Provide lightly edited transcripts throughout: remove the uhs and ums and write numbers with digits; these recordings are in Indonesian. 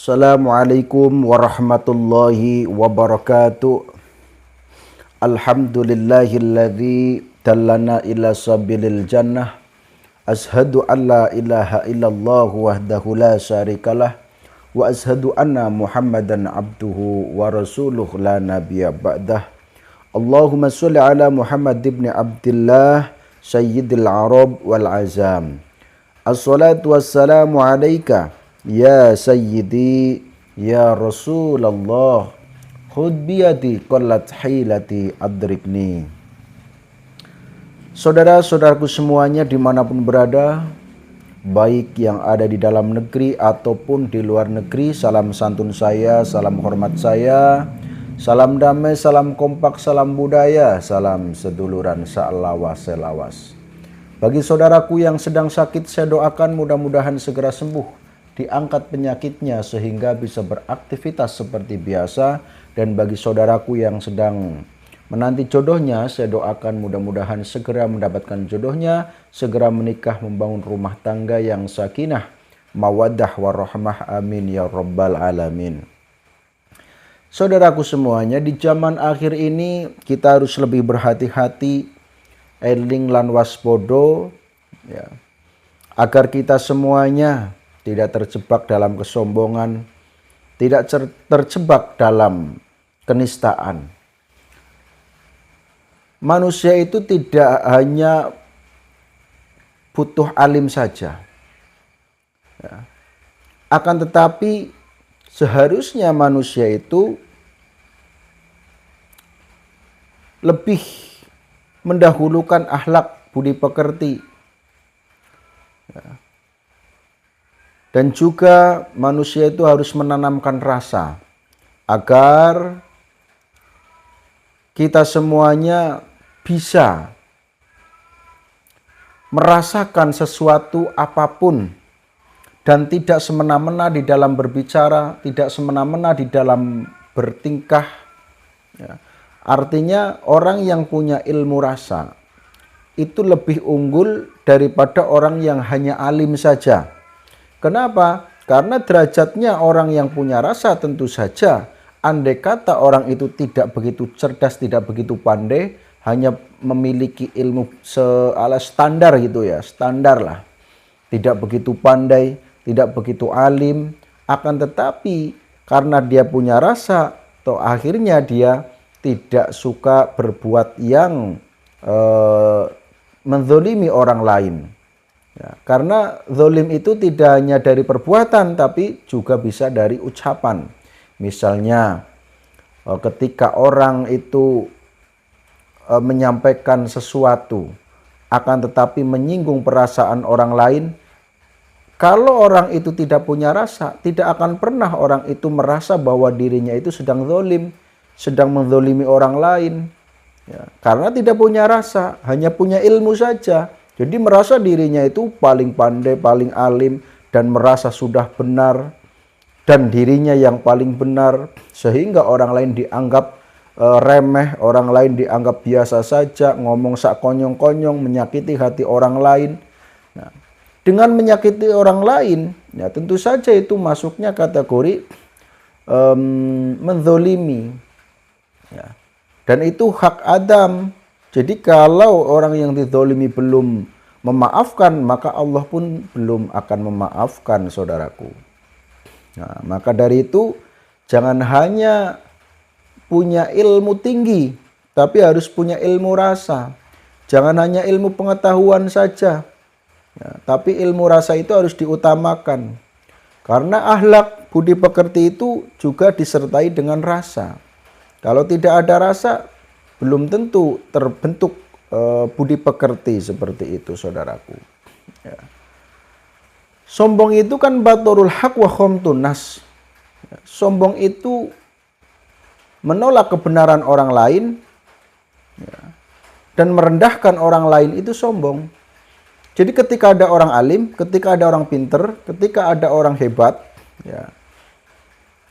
Assalamualaikum warahmatullahi wabarakatuh. Alhamdulillahilladzi dallana ila sabilil jannah. Ashhadu an la ilaha illallah wahdahu la syarikalah. Wa ashhadu anna Muhammadan abduhu wa rasuluh la nabiyya ba'dah. Allahumma sholli ala Muhammad ibn Abdillah sayyidil arab wal azam. Assalatu wassalamu alaika ya sayyidi ya Rasulullah, khudh biyadi qallat hilati adrikni. Saudara-saudaraku semuanya dimanapun berada, baik yang ada di dalam negeri ataupun di luar negeri, salam santun saya, salam hormat saya, salam damai, salam kompak, salam budaya, salam seduluran sa'lawas selawas. Bagi saudaraku yang sedang sakit, saya doakan mudah-mudahan segera sembuh, diangkat penyakitnya sehingga bisa beraktivitas seperti biasa. Dan bagi saudaraku yang sedang menanti jodohnya, saya doakan mudah-mudahan segera mendapatkan jodohnya, segera menikah, membangun rumah tangga yang sakinah, mawaddah warahmah, amin ya rabbal alamin. Saudaraku semuanya, di zaman akhir ini kita harus lebih berhati-hati, eling lan waspodo, ya, agar kita semuanya tidak terjebak dalam kesombongan, tidak terjebak dalam kenistaan. Manusia itu tidak hanya butuh alim saja, ya. Akan tetapi seharusnya manusia itu lebih mendahulukan akhlak budi pekerti, ya. Dan juga manusia itu harus menanamkan rasa agar kita semuanya bisa merasakan sesuatu apapun dan tidak semena-mena di dalam berbicara, tidak semena-mena di dalam bertingkah, ya. Artinya orang yang punya ilmu rasa itu lebih unggul daripada orang yang hanya alim saja. Kenapa? Karena derajatnya orang yang punya rasa tentu saja, andai kata orang itu tidak begitu cerdas, tidak begitu pandai, hanya memiliki ilmu ala standar gitu ya, standar lah. Tidak begitu pandai, tidak begitu alim, akan tetapi karena dia punya rasa, toh akhirnya dia tidak suka berbuat yang menzolimi orang lain. Ya, karena zolim itu tidak hanya dari perbuatan, tapi juga bisa dari ucapan. Misalnya ketika orang itu menyampaikan sesuatu, akan tetapi menyinggung perasaan orang lain, kalau orang itu tidak punya rasa, tidak akan pernah orang itu merasa bahwa dirinya itu sedang zolim, sedang menzolimi orang lain. Ya, karena tidak punya rasa, hanya punya ilmu saja. Jadi merasa dirinya itu paling pandai, paling alim, dan merasa sudah benar, dan dirinya yang paling benar, sehingga orang lain dianggap remeh, orang lain dianggap biasa saja, ngomong sak konyong-konyong, menyakiti hati orang lain. Nah, dengan menyakiti orang lain, ya tentu saja itu masuknya kategori menzolimi. Ya. Dan itu hak Adam. Jadi kalau orang yang dizolimi belum memaafkan, maka Allah pun belum akan memaafkan, saudaraku. Nah, maka dari itu jangan hanya punya ilmu tinggi, tapi harus punya ilmu rasa. Jangan hanya ilmu pengetahuan saja, ya, tapi ilmu rasa itu harus diutamakan. Karena akhlak budi pekerti itu juga disertai dengan rasa. Kalau tidak ada rasa, belum tentu terbentuk budi pekerti seperti itu, saudaraku. Ya. Sombong itu kan batorul haq wa khamtun nas. Ya. Sombong itu menolak kebenaran orang lain, ya, dan merendahkan orang lain, itu sombong. Jadi ketika ada orang alim, ketika ada orang pinter, ketika ada orang hebat, ya,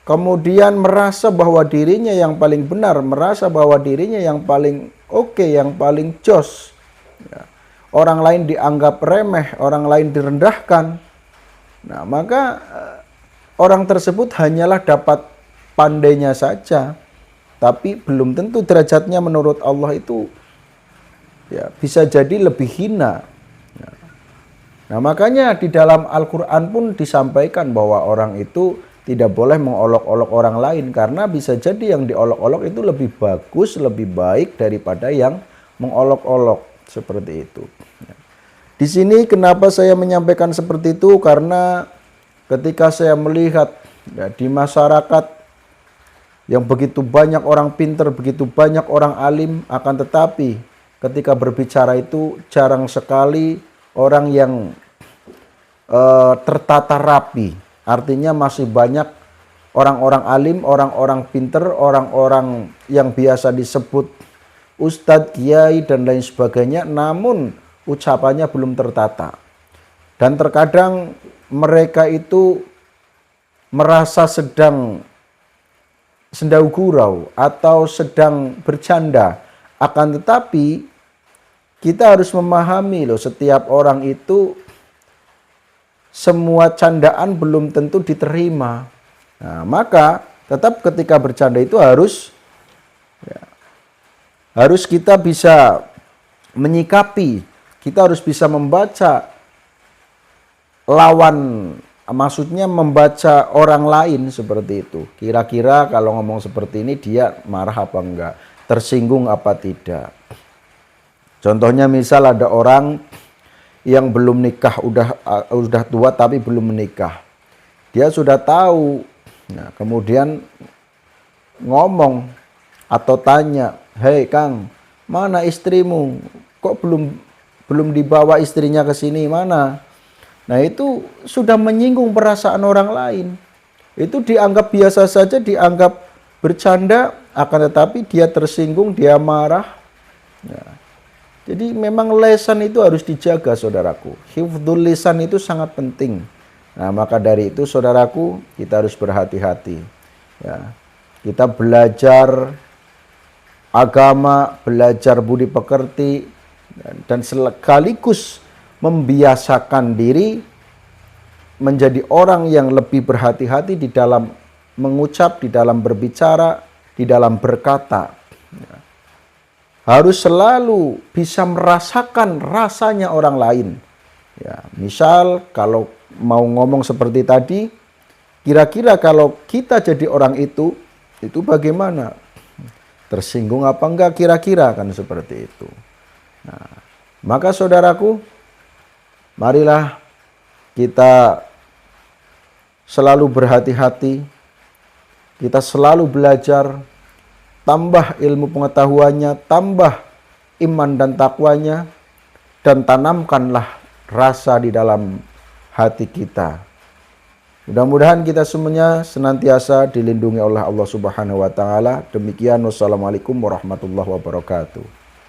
kemudian merasa bahwa dirinya yang paling benar, merasa bahwa dirinya yang paling oke, yang paling jos, ya, orang lain dianggap remeh, orang lain direndahkan. Nah, maka orang tersebut hanyalah dapat pandainya saja, tapi belum tentu derajatnya menurut Allah itu ya bisa jadi lebih hina. Nah, makanya di dalam Al-Quran pun disampaikan bahwa orang itu tidak boleh mengolok-olok orang lain, karena bisa jadi yang diolok-olok itu lebih bagus, lebih baik daripada yang mengolok-olok, seperti itu. Di sini kenapa saya menyampaikan seperti itu, karena ketika saya melihat ya, di masyarakat yang begitu banyak orang pinter, begitu banyak orang alim, akan tetapi ketika berbicara itu jarang sekali orang yang tertata rapi. Artinya masih banyak orang-orang alim, orang-orang pinter, orang-orang yang biasa disebut ustadz, kiai, dan lain sebagainya, namun ucapannya belum tertata. Dan terkadang mereka itu merasa sedang sendau gurau atau sedang bercanda. Akan tetapi kita harus memahami loh, setiap orang itu semua candaan belum tentu diterima. Nah, maka tetap ketika bercanda itu harus kita bisa menyikapi, kita harus bisa membaca lawan, maksudnya membaca orang lain seperti itu. Kira-kira kalau ngomong seperti ini dia marah apa enggak, tersinggung apa tidak. Contohnya misal ada orang yang belum nikah, udah tua tapi belum menikah. Dia sudah tahu, nah, kemudian ngomong atau tanya, "Hei Kang, mana istrimu? Kok belum dibawa istrinya ke sini, mana?" Nah, itu sudah menyinggung perasaan orang lain. Itu dianggap biasa saja, dianggap bercanda, akan tetapi dia tersinggung, dia marah. Nah, jadi memang lisan itu harus dijaga, saudaraku. Hifdzul lisan itu sangat penting. Nah, maka dari itu saudaraku, kita harus berhati-hati. Ya, kita belajar agama, belajar budi pekerti, dan sekaligus membiasakan diri menjadi orang yang lebih berhati-hati di dalam mengucap, di dalam berbicara, di dalam berkata. Ya. Harus selalu bisa merasakan rasanya orang lain. Ya, misal kalau mau ngomong seperti tadi, kira-kira kalau kita jadi orang itu bagaimana? Tersinggung apa enggak kira-kira, kan seperti itu. Nah, maka saudaraku, marilah kita selalu berhati-hati, kita selalu belajar, tambah ilmu pengetahuannya, tambah iman dan takwanya, dan tanamkanlah rasa di dalam hati kita. Mudah-mudahan kita semuanya senantiasa dilindungi oleh Allah Subhanahu wa taala. Demikian, wassalamualaikum warahmatullahi wabarakatuh.